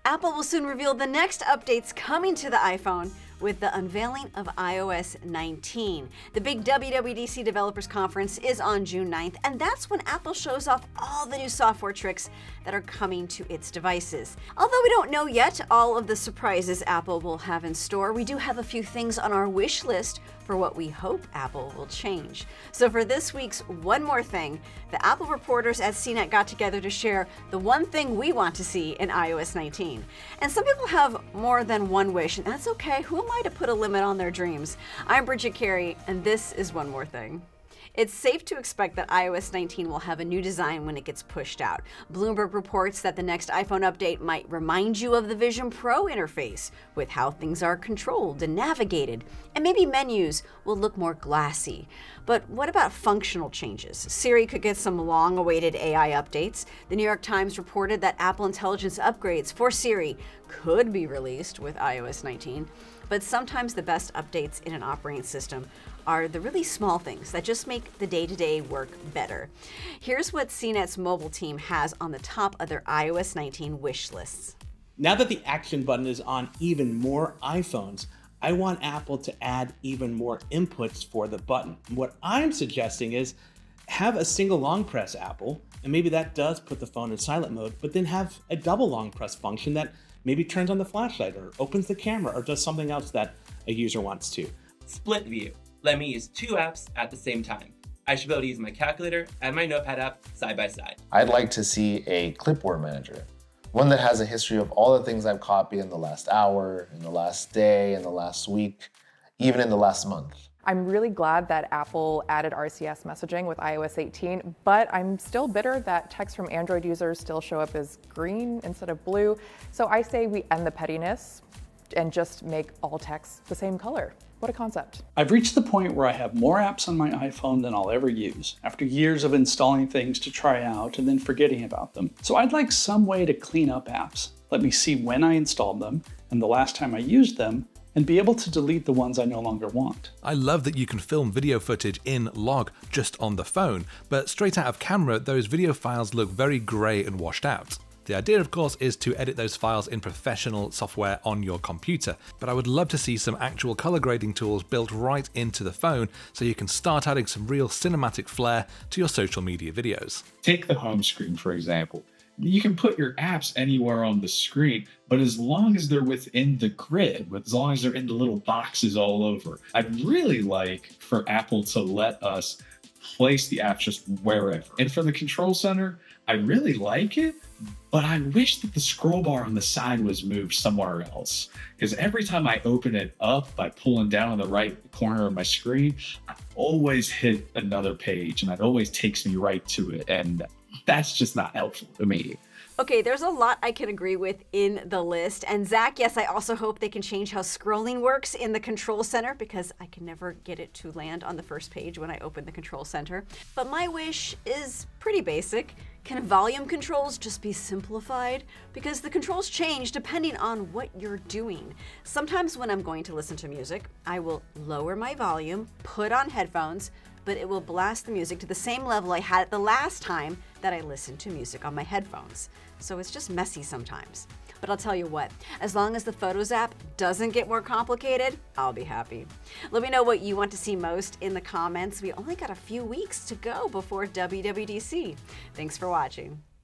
Apple will soon reveal the next updates coming to the iPhone with the unveiling of iOS 19. The big WWDC Developers Conference is on June 9th, and that's when Apple shows off all the new software tricks that are coming to its devices. Although we don't know yet all of the surprises Apple will have in store, we do have a few things on our wish list for what we hope Apple will change. So for this week's One More Thing, the Apple reporters at CNET got together to share the one thing we want to see in iOS 19. And some people have more than one wish, and that's okay. Who am I to put a limit on their dreams? I'm Bridget, and this is One More Thing. It's safe to expect that iOS 19 will have a new design when it gets pushed out. Bloomberg reports that the next iPhone update might remind you of the Vision Pro interface, with how things are controlled and navigated, and maybe menus will look more glassy. But what about functional changes? Siri could get some long-awaited AI updates. The New York Times reported that Apple Intelligence upgrades for Siri could be released with iOS 19. But sometimes the best updates in an operating system are the really small things that just make the day-to-day work better. Here's what CNET's mobile team has on the top of their iOS 19 wish lists. Now that the action button is on even more iPhones, I want Apple to add even more inputs for the button. What I'm suggesting is have a single long press Apple, and maybe that does put the phone in silent mode, but then have a double long press function that maybe turns on the flashlight or opens the camera or does something else that a user wants to. Split view. Let me use two apps at the same time. I should be able to use my calculator and my notepad app side by side. I'd like to see a clipboard manager, one that has a history of all the things I've copied in the last hour, in the last day, in the last week, even in the last month. I'm really glad that Apple added RCS messaging with iOS 18, but I'm still bitter that texts from Android users still show up as green instead of blue. So I say we end the pettiness and just make all texts the same color. What a concept. I've reached the point where I have more apps on my iPhone than I'll ever use, after years of installing things to try out and then forgetting about them. So I'd like some way to clean up apps, let me see when I installed them and the last time I used them, and be able to delete the ones I no longer want. I love that you can film video footage in log just on the phone, but straight out of camera, those video files look very grey and washed out. The idea, of course, is to edit those files in professional software on your computer, but I would love to see some actual color grading tools built right into the phone so you can start adding some real cinematic flair to your social media videos. Take the home screen, for example. You can put your apps anywhere on the screen, but as long as they're within the grid, as long as they're in the little boxes all over, I'd really like for Apple to let us place the apps just wherever. And for the control center, I really like it, but I wish that the scroll bar on the side was moved somewhere else. Because every time I open it up by pulling down on the right corner of my screen, I always hit another page and it always takes me right to it. And that's just not helpful to me. Okay, there's a lot I can agree with in the list. And Zach, yes, I also hope they can change how scrolling works in the control center because I can never get it to land on the first page when I open the control center. But my wish is pretty basic. Can volume controls just be simplified? Because the controls change depending on what you're doing. Sometimes when I'm going to listen to music, I will lower my volume, put on headphones, but it will blast the music to the same level I had it the last time that I listened to music on my headphones. So it's just messy sometimes. But I'll tell you what, as long as the Photos app doesn't get more complicated, I'll be happy. Let me know what you want to see most in the comments. We only got a few weeks to go before WWDC. Thanks for watching.